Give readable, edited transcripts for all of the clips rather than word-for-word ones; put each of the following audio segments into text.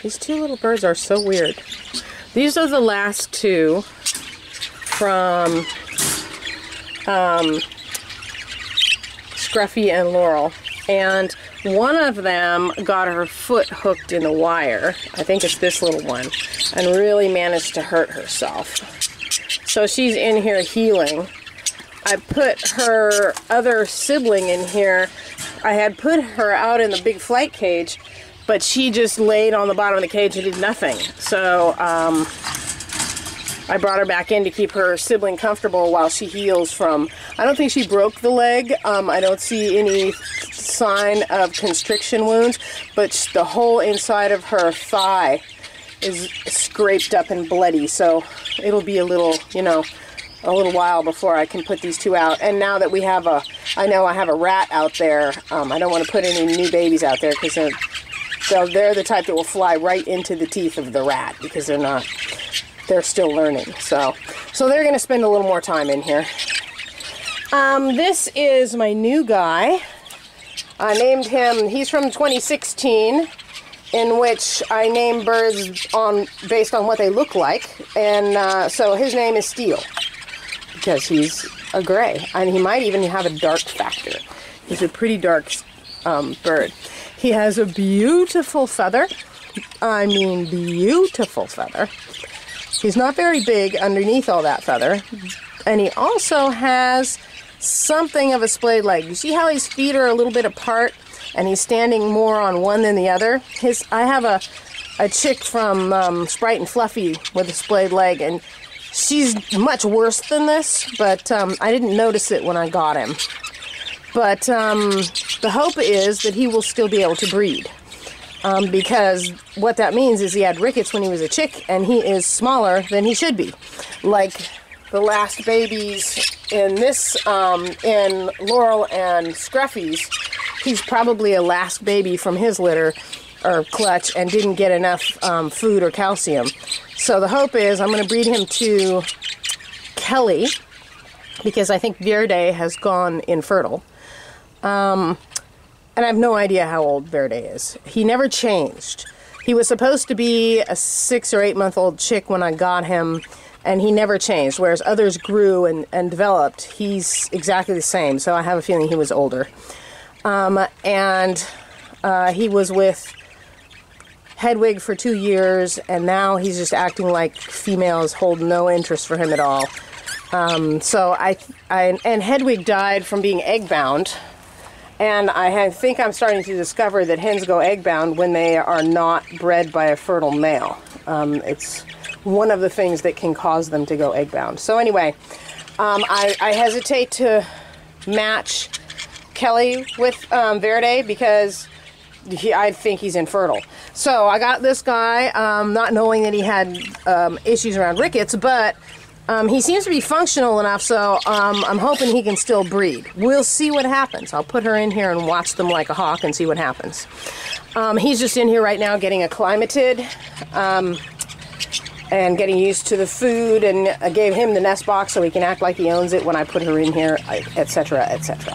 These two little birds are so weird. These are the last two from Scruffy and Laurel. And one of them got her foot hooked in the wire. I think it's this little one. And really managed to hurt herself. So she's in here healing. I put her other sibling in here. I had put her out in the big flight cage, but she just laid on the bottom of the cage and did nothing. So I brought her back in to keep her sibling comfortable while she heals from... I don't think she broke the leg. I don't see any sign of constriction wounds, but the whole inside of her thigh is scraped up and bloody. So it'll be a little, you know, a little while before I can put these two out. And now that we have a... I know I have a rat out there. I don't want to put any new babies out there because they're the type that will fly right into the teeth of the rat because they're still learning. So they're going to spend a little more time in here. This is my new guy. I named him, he's from 2016, in which I name birds based on what they look like. And so his name is Steel because he's a gray. And he might even have a dark factor. He's a pretty dark bird. He has a beautiful feather. I mean, beautiful feather. He's not very big underneath all that feather. And he also has something of a splayed leg. You see how his feet are a little bit apart and he's standing more on one than the other? I have a chick from Sprite and Fluffy with a splayed leg, and she's much worse than this, but I didn't notice it when I got him. But the hope is that he will still be able to breed. Because what that means is he had rickets when he was a chick, and he is smaller than he should be. Like the last babies in this, in Laurel and Scruffy's, he's probably a last baby from his litter, or clutch, and didn't get enough food or calcium. So the hope is I'm going to breed him to Kelly, because I think Verde has gone infertile. And I have no idea how old Verde is. He never changed. He was supposed to be a 6 or 8 month old chick when I got him, and he never changed. Whereas others grew and developed, he's exactly the same. So I have a feeling he was older. He was with Hedwig for 2 years, and now he's just acting like females hold no interest for him at all. And Hedwig died from being egg-bound. And I think I'm starting to discover that hens go egg-bound when they are not bred by a fertile male. It's one of the things that can cause them to go egg-bound. So anyway, I hesitate to match Kelly with Verde because I think he's infertile. So I got this guy, not knowing that he had issues around rickets, but he seems to be functional enough, so I'm hoping he can still breed. We'll see what happens. I'll put her in here and watch them like a hawk and see what happens. He's just in here right now getting acclimated and getting used to the food, and I gave him the nest box so he can act like he owns it when I put her in here, etc., etc.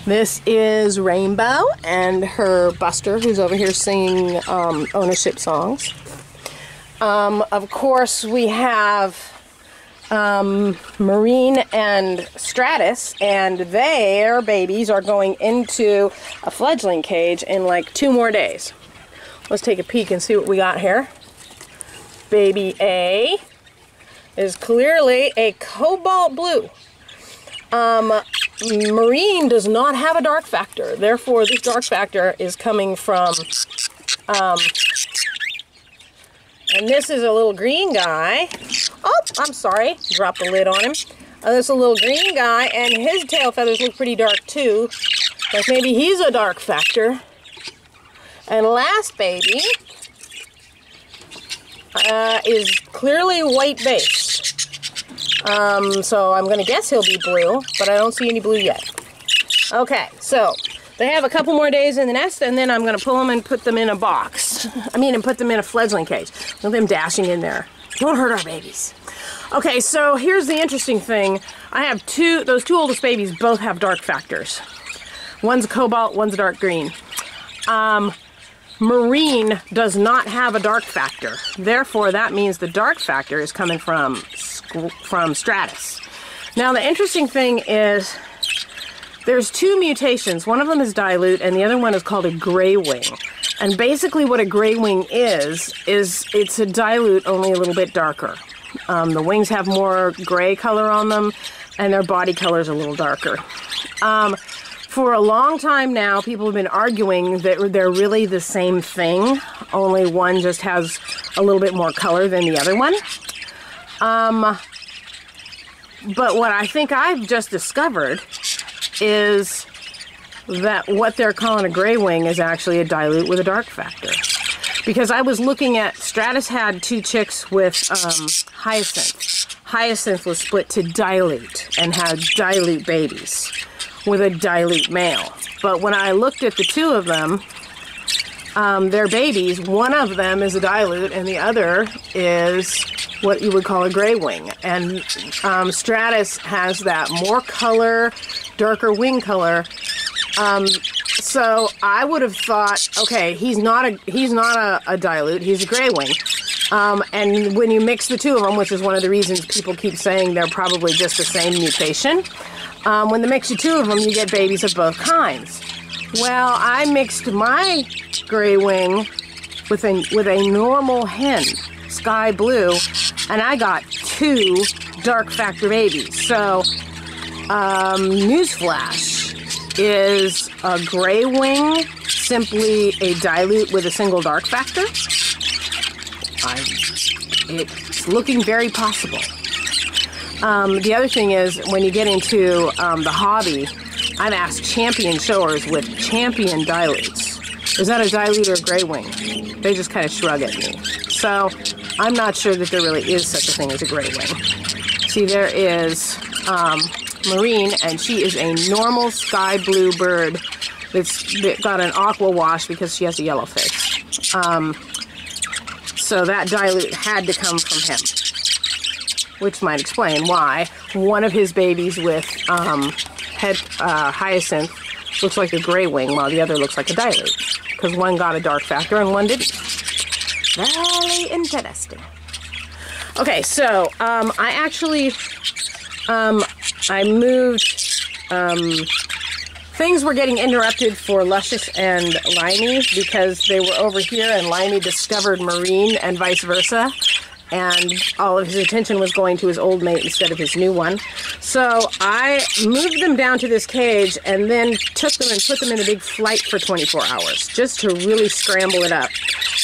This is Rainbow and her Buster, who's over here singing ownership songs. Of course, we have Marine and Stratus, and their babies are going into a fledgling cage in like 2 more days. Let's take a peek and see what we got here. Baby A is clearly a cobalt blue. Marine does not have a dark factor, therefore this dark factor is coming from and this is a little green guy. Oh, I'm sorry. Dropped the lid on him. This is a little green guy, and his tail feathers look pretty dark too. Like maybe he's a dark factor. And last baby is clearly white based. So I'm going to guess he'll be blue, but I don't see any blue yet. Okay, so they have a couple more days in the nest, and then I'm going to pull them and put them in a box. And put them in a fledgling cage. Look at them dashing in there. Don't hurt our babies. Okay, so here's the interesting thing. I have those two oldest babies both have dark factors. One's a cobalt, one's a dark green. Marine does not have a dark factor. Therefore, that means the dark factor is coming from Stratus. Now, the interesting thing is there's two mutations. One of them is dilute, and the other one is called a gray wing. And basically what a gray wing is it's a dilute, only a little bit darker. The wings have more gray color on them, and their body color is a little darker. For a long time now, people have been arguing that they're really the same thing, only one just has a little bit more color than the other one. But what I think I've just discovered is that what they're calling a gray wing is actually a dilute with a dark factor. Because I was looking at, Stratus had 2 chicks with Hyacinth. Hyacinth was split to dilute and had dilute babies with a dilute male. But when I looked at the 2 of them, their babies, one of them is a dilute and the other is what you would call a gray wing. And Stratus has that more color, darker wing color. So I would have thought, okay, he's not a dilute, he's a gray wing. And when you mix the 2 of them, which is one of the reasons people keep saying they're probably just the same mutation, when they mix the 2 of them, you get babies of both kinds. Well, I mixed my gray wing with a normal hen, sky blue, and I got 2 dark factor babies. So, newsflash, is a gray wing simply a dilute with a single dark factor? It's looking very possible. The other thing is, when you get into the hobby, I've asked champion showers with champion dilutes. Is that a dilute or a gray wing? They just kind of shrug at me. So I'm not sure that there really is such a thing as a gray wing. See, there is Marine, and she is a normal sky blue bird that's got an aqua wash because she has a yellow face. So that dilute had to come from him, which might explain why one of his babies with Hyacinth looks like a gray wing while the other looks like a dilute, because one got a dark factor and one didn't. Very interesting. Okay, so I actually I moved, things were getting interrupted for Luscious and Limey because they were over here and Limey discovered Marine and vice versa. And all of his attention was going to his old mate instead of his new one. So I moved them down to this cage and then took them and put them in a big flight for 24 hours just to really scramble it up.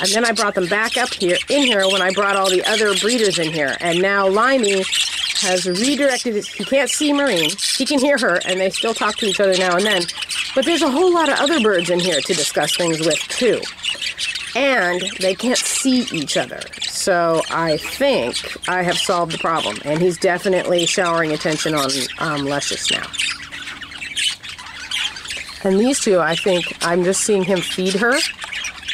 And then I brought them back up here, in here, when I brought all the other breeders in here. And now Limey has redirected it. He can't see Marine. He can hear her, and they still talk to each other now and then. But there's a whole lot of other birds in here to discuss things with, too. And they can't see each other. So I think I have solved the problem. And he's definitely showering attention on Luscious now. And these 2, I think, I'm just seeing him feed her.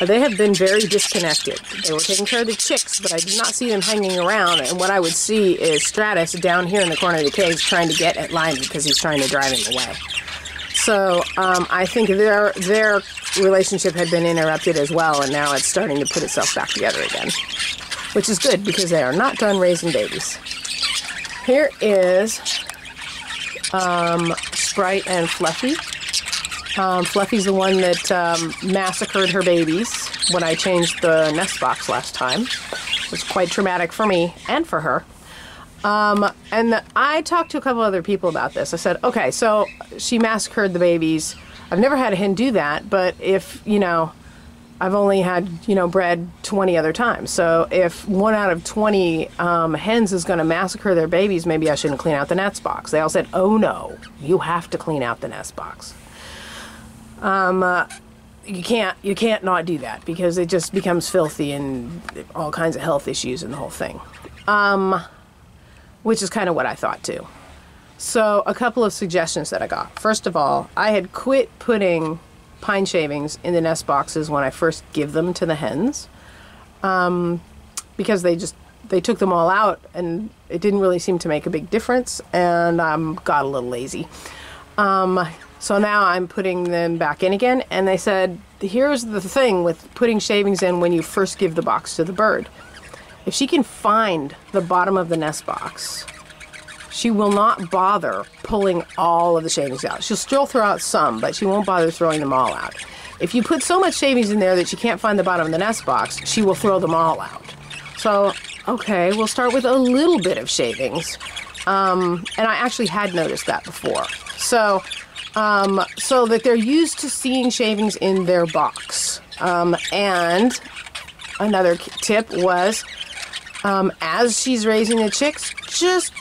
They have been very disconnected. They were taking care of the chicks, but I did not see them hanging around. And what I would see is Stratus down here in the corner of the cage trying to get at Limey because he's trying to drive him away. So I think their relationship had been interrupted as well, and now it's starting to put itself back together again, which is good because they are not done raising babies. Here is Sprite and Fluffy. Fluffy's the one that massacred her babies when I changed the nest box last time. It was quite traumatic for me and for her. I talked to a couple other people about this. I said, okay, so she massacred the babies. I've never had a hen do that, but if, I've only had, bred 20 other times. So if 1 out of 20 hens is going to massacre their babies, maybe I shouldn't clean out the nest box. They all said, oh no, you have to clean out the nest box. You can't not do that because it just becomes filthy and all kinds of health issues and the whole thing. Which is kind of what I thought too. So a couple of suggestions that I got. First of all, I had quit putting pine shavings in the nest boxes when I first give them to the hens, because they took them all out and it didn't really seem to make a big difference, and got a little lazy. So now I'm putting them back in again, and they said here's the thing with putting shavings in when you first give the box to the bird. If she can find the bottom of the nest box, she will not bother pulling all of the shavings out. She'll still throw out some, but she won't bother throwing them all out. If you put so much shavings in there that she can't find the bottom of the nest box, she will throw them all out. So, okay, we'll start with a little bit of shavings. And I actually had noticed that before. So that they're used to seeing shavings in their box. And another tip was, as she's raising the chicks, just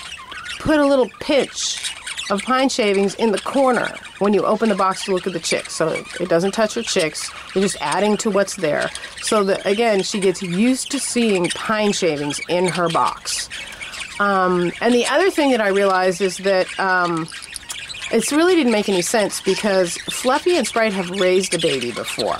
put a little pinch of pine shavings in the corner when you open the box to look at the chicks, so it doesn't touch her chicks. You're just adding to what's there, so that, again, she gets used to seeing pine shavings in her box. And the other thing that I realized is that it really didn't make any sense, because Fluffy and Sprite have raised a baby before,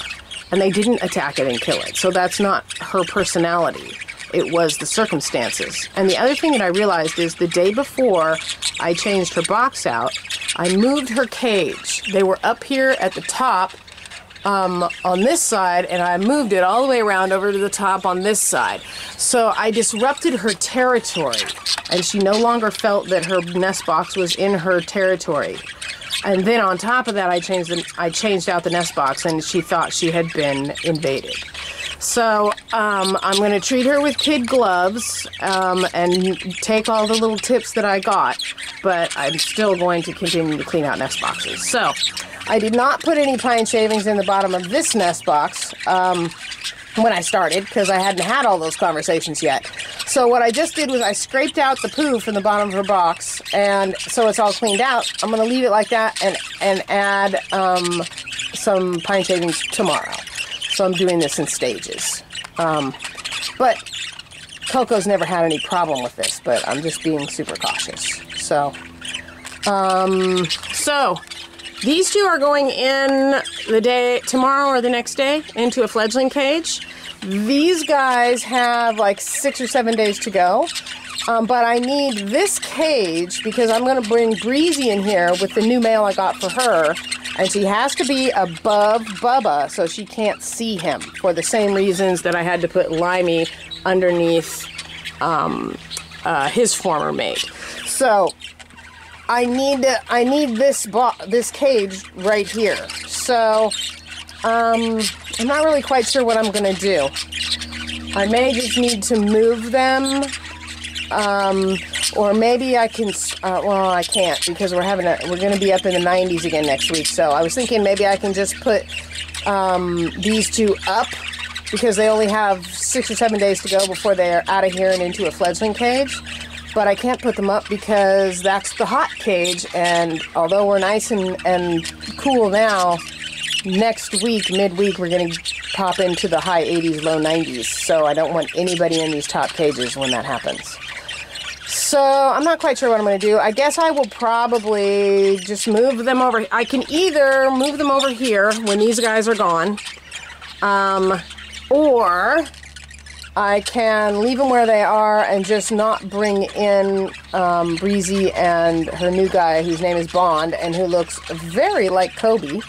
and they didn't attack it and kill it, so that's not her personality. It was the circumstances. And the other thing that I realized is the day before I changed her box out, I moved her cage. They were up here at the top on this side, and I moved it all the way around over to the top on this side. So I disrupted her territory, and she no longer felt that her nest box was in her territory. And then on top of that, I changed out the nest box, and she thought she had been invaded. So I'm going to treat her with kid gloves and take all the little tips that I got, but I'm still going to continue to clean out nest boxes. So I did not put any pine shavings in the bottom of this nest box when I started, because I hadn't had all those conversations yet. So what I just did was I scraped out the poo from the bottom of her box, and so it's all cleaned out. I'm going to leave it like that and add some pine shavings tomorrow. So I'm doing this in stages. But Coco's never had any problem with this, but I'm just being super cautious. So these two are going in the day tomorrow or the next day into a fledgling cage. These guys have like 6 or 7 days to go. But I need this cage because I'm going to bring Breezy in here with the new male I got for her. And she has to be above Bubba so she can't see him, for the same reasons that I had to put Limey underneath his former mate. So I need this cage right here. So I'm not really quite sure what I'm going to do. I may just need to move them. Or maybe I can, well, I can't, because we're going to be up in the 90s again next week. So I was thinking maybe I can just put these two up, because they only have 6 or 7 days to go before they're out of here and into a fledgling cage. But I can't put them up because that's the hot cage, and although we're nice and cool now, next week, midweek, we're going to pop into the high 80s, low 90s. So I don't want anybody in these top cages when that happens. So I'm not quite sure what I'm going to do. I guess I will probably just move them over. I can either move them over here when these guys are gone, or I can leave them where they are and just not bring in Breezy and her new guy, whose name is Bond, and who looks very like Kobe,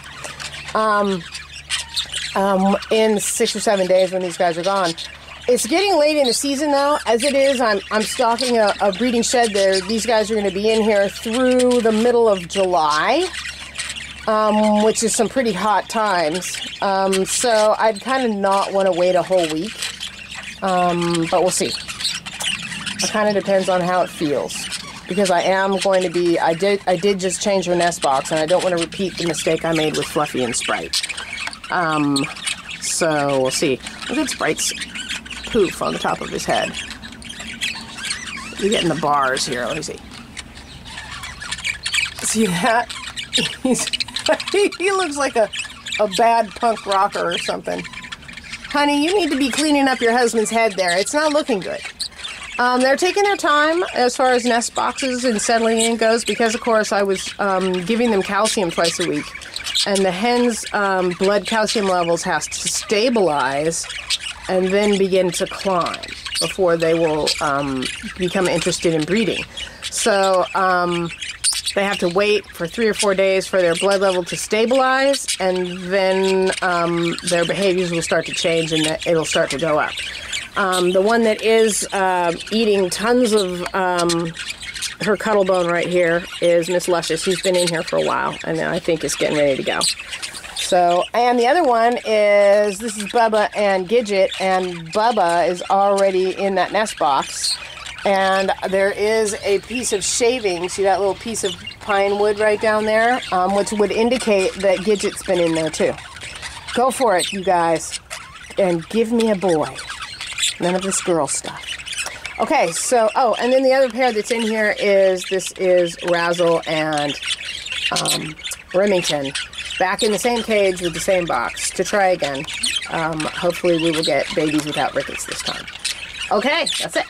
in 6 or 7 days when these guys are gone. It's getting late in the season, though. As it is, I'm stocking a breeding shed there. These guys are going to be in here through the middle of July, which is some pretty hot times. So I'd kind of not want to wait a whole week, but we'll see. It kind of depends on how it feels, because I am going to be. I did just change her nest box, and I don't want to repeat the mistake I made with Fluffy and Sprite. So we'll see. Look at Sprite's poof on the top of his head. You're getting the bars here. Let me see. See that? He looks like a bad punk rocker or something. Honey, you need to be cleaning up your husband's head there. It's not looking good. They're taking their time as far as nest boxes and settling in goes, because, of course, I was giving them calcium twice a week. And the hens' blood calcium levels has to stabilize and then begin to climb before they will become interested in breeding. So They have to wait for 3 or 4 days for their blood level to stabilize, and then their behaviors will start to change and it'll start to go up. The one that is eating tons of her cuddle bone right here is Miss Luscious. She's been in here for a while, and I think is getting ready to go. So, and the other one is, this is Bubba and Gidget, and Bubba is already in that nest box. And there is a piece of shaving, see that little piece of pine wood right down there, which would indicate that Gidget's been in there too. Go for it, you guys, and give me a boy. None of this girl stuff. Okay, so, oh, and then the other pair that's in here is, this is Razzle and Remington, back in the same cage with the same box to try again. Hopefully we will get babies without rickets this time. Okay, that's it.